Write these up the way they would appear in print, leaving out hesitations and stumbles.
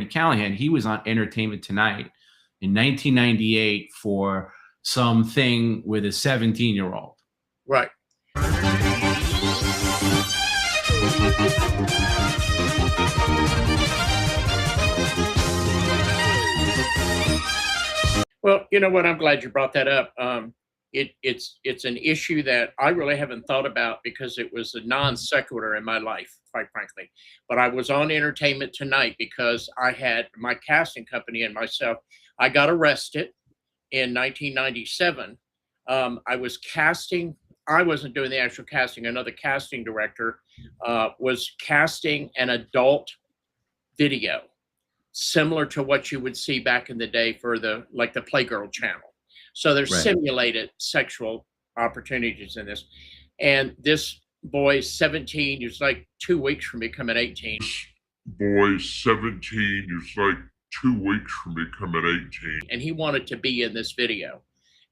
Callahan, he was on Entertainment Tonight in 1998 for something with a 17-year-old. Right. Well, you know what? I'm glad you brought that up. It's an issue that I really haven't thought about because it was a non sequitur in my life, quite frankly. But I was on Entertainment Tonight because I had my casting company and myself. I got arrested in 1997. I was casting. I wasn't doing the actual casting. Another casting director was casting an adult video, similar to what you would see back in the day for the Playgirl channel. So there's simulated sexual opportunities in this. And this boy's 17, he was like 2 weeks from becoming 18. Boy's 17, he was like 2 weeks from becoming 18. And he wanted to be in this video.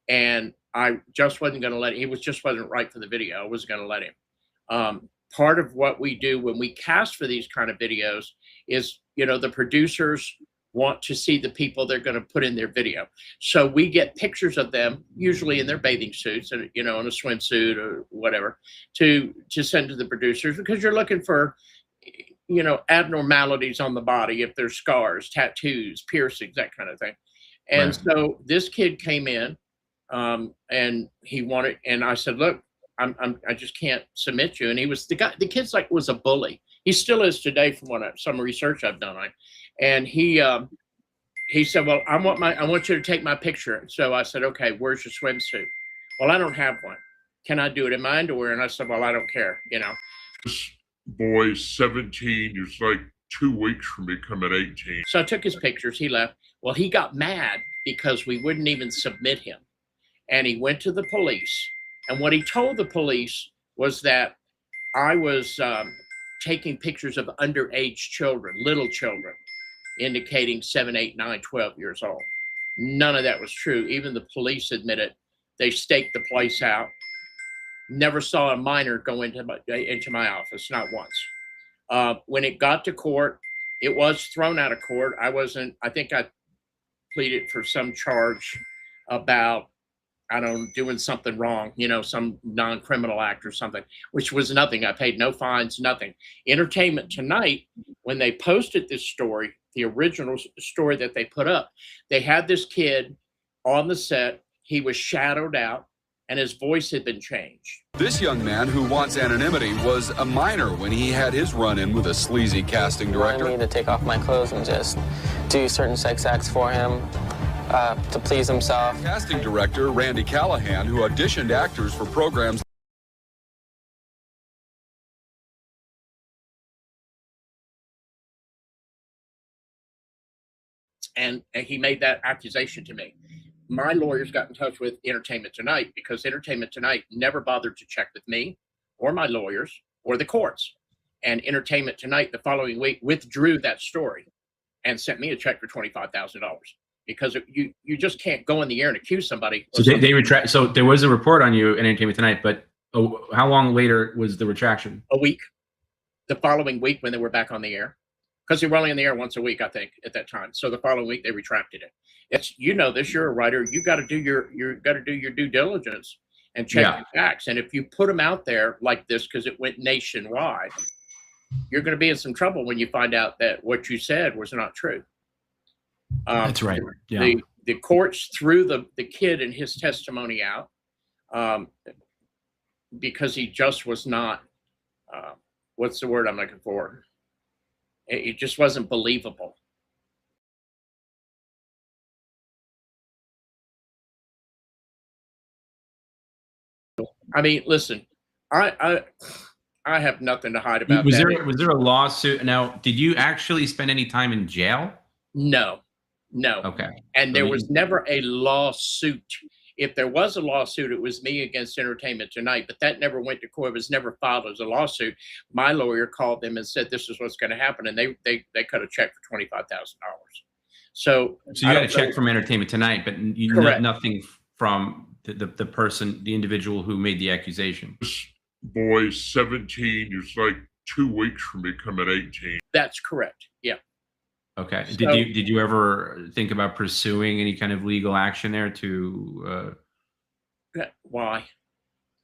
And I just wasn't going to let him. He just wasn't right for the video. I wasn't going to let him. Part of what we do when we cast for these kind of videos is, you know, the producers want to see the people they're going to put in their video. So we get pictures of them, usually in their bathing suits, and, you know, in a swimsuit or whatever, to send to the producers, because you're looking for, you know, abnormalities on the body, if there's scars, tattoos, piercings, that kind of thing. And so this kid came in, and he wanted, and I said, look, I just can't submit you. And he was the kid's like was a bully. He still is today, from some research I've done on. And he said, well, I want you to take my picture. So I said, okay, where's your swimsuit? Well, I don't have one. Can I do it in my underwear? And I said, well, I don't care, you know. This boy's 17, he was like 2 weeks from becoming 18. So I took his pictures, he left. Well, he got mad because we wouldn't even submit him. And he went to the police. And what he told the police was that I was taking pictures of underage children, little children, indicating 7, 8, 9, 12 years old. None of that was true. Even the police admitted they staked the place out. Never saw a minor go into my office, not once. When it got to court, it was thrown out of court. I think I pleaded for some charge about, I don't know, doing something wrong, you know, some non-criminal act or something, which was nothing. I paid no fines, nothing. Entertainment Tonight, when they posted this story, the original story that they put up, they had this kid on the set. He was shadowed out and his voice had been changed. This young man, who wants anonymity, was a minor when he had his run-in with a sleazy casting director. He wanted me to take off my clothes and just do certain sex acts for him to please himself. Casting director Randy Callahan, who auditioned actors for programs and he made that accusation to me. My lawyers got in touch with Entertainment Tonight because Entertainment Tonight never bothered to check with me or my lawyers or the courts. And Entertainment Tonight the following week withdrew that story and sent me a check for $25,000 because you just can't go in the air and accuse somebody. So they retract. So there was a report on you in Entertainment Tonight, but how long later was the retraction? A week. The following week when they were back on the air. Because they were only in the air once a week, I think, at that time. So the following week they retracted it. It's, you know this, you're a writer, you got to do your due diligence and check the facts. And if you put them out there like this, because it went nationwide, you're going to be in some trouble when you find out that what you said was not true. That's right. Yeah. The courts threw the kid and his testimony out because he just was not. What's the word I'm looking for? It just wasn't believable. I mean, listen, I have nothing to hide about that. Was there a lawsuit? Now, did you actually spend any time in jail? No. Okay. And there was never a lawsuit. If there was a lawsuit, it was me against Entertainment Tonight, but that never went to court. It was never filed as a lawsuit. My lawyer called them and said, this is what's going to happen. And they cut a check for $25,000. So you got a check from Entertainment Tonight, but nothing from the person, the individual who made the accusation. This boy's 17, he was like 2 weeks from becoming 18. That's correct. Yeah. Okay. So- Did you ever think about pursuing any kind of legal action there to? Why?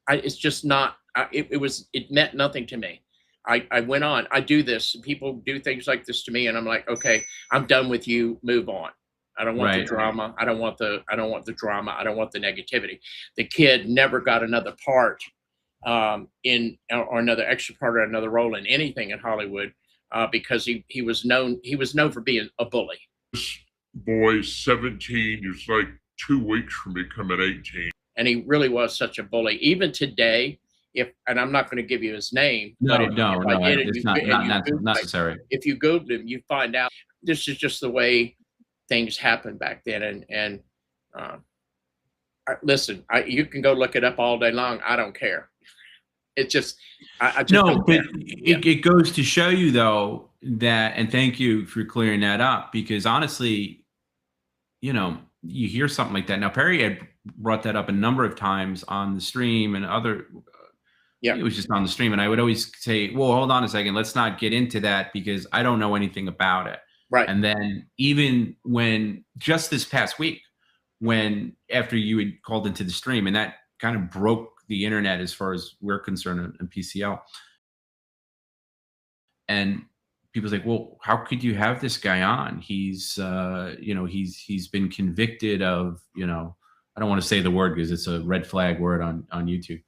It's just not. It meant nothing to me. I went on. I do this. People do things like this to me, and I'm like, okay, I'm done with you. Move on. I don't want the Right. drama. I don't want the drama. I don't want the negativity. The kid never got another part in or another extra part or another role in anything in Hollywood because he was known for being a bully. This boy, 17, is like 2 weeks from becoming 18. And he really was such a bully. Even today, and I'm not going to give you his name, No, but no, it's not necessary. if you Google him, you find out this is just the way things happened back then. And listen, you can go look it up all day long. I don't care. It's just, I just No, don't but care. it goes to show you though that, and thank you for clearing that up, because honestly, you know, you hear something like that. Now, Perry had brought that up a number of times on the stream and other, Yeah. it was just on the stream. And I would always say, well, hold on a second, let's not get into that because I don't know anything about it. Right. And then even when just this past week, when after you had called into the stream, and that kind of broke the internet as far as we're concerned in PCL. And people's like, well, how could you have this guy on? He's, you know, he's been convicted of, you know, I don't want to say the word because it's a red flag word on YouTube.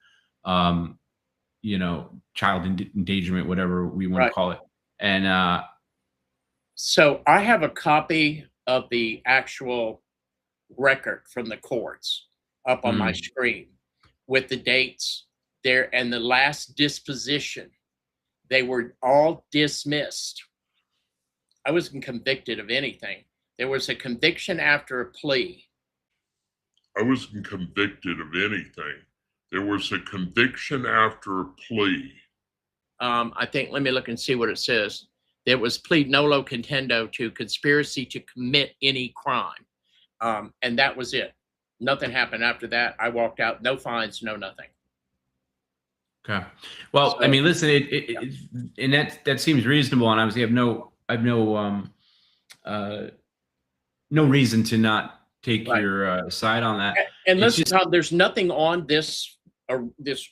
You know, child endangerment, whatever we want to call it. And so I have a copy of the actual record from the courts up on my screen with the dates there and the last disposition. They were all dismissed. I wasn't convicted of anything. There was a conviction after a plea. I wasn't convicted of anything. There was a conviction after a plea. I think, let me look and see what it says. There was plead nolo contendo to conspiracy to commit any crime. And that was it. Nothing happened after that. I walked out, no fines, no nothing. okay, well, I mean, listen, and that seems reasonable, and obviously, I have no reason to not take your side on that. And It's listen, Tom, there's nothing on this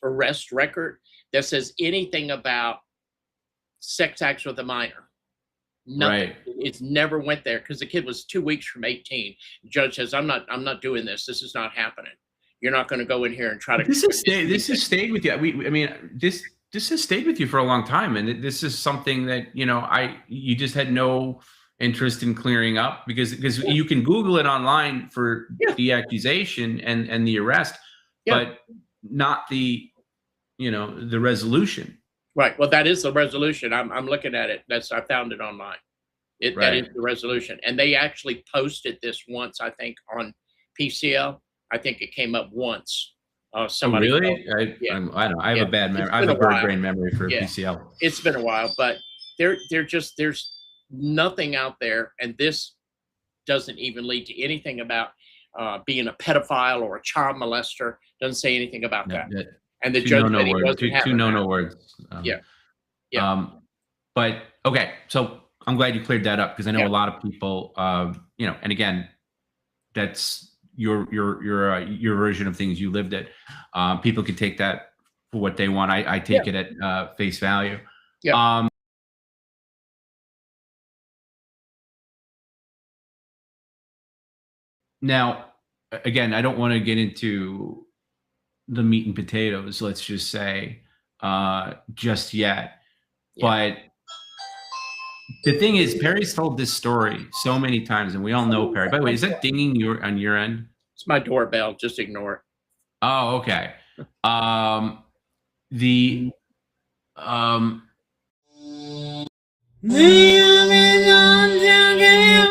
arrest record that says anything about sex acts with a minor. Nothing. Right. It's never went there because the kid was 2 weeks from 18. The judge says, I'm not doing this. This is not happening. You're not going to go in here and try to. This has stayed with you. I mean, this has stayed with you for a long time, and this is something that, you know, you just had no interest in clearing up because you can Google it online for the accusation and the arrest, but not the, you know, the resolution. Right. Well, that is the resolution. I'm looking at it. I found it online. That is the resolution. And they actually posted this once, I think, on PCL. I think it came up once. Somebody. Oh, really? I don't know. I have a bad memory. I have a bird brain memory for PCL. It's been a while, but there's nothing out there, and this doesn't even lead to anything about being a pedophile or a child molester. Doesn't say anything about that. And the judge said he wasn't having no words. But okay, so I'm glad you cleared that up because I know a lot of people, you know, and again, that's your version of things. You lived it. People can take that for what they want. I take it at face value. Yeah. Now, again, I don't want to get into the meat and potatoes, let's just say, just yet. But the thing is, Perry's told this story so many times, and we all know Perry. By the way, is that dinging on your end? It's my doorbell. Just ignore it. Oh, okay. Me, I'm in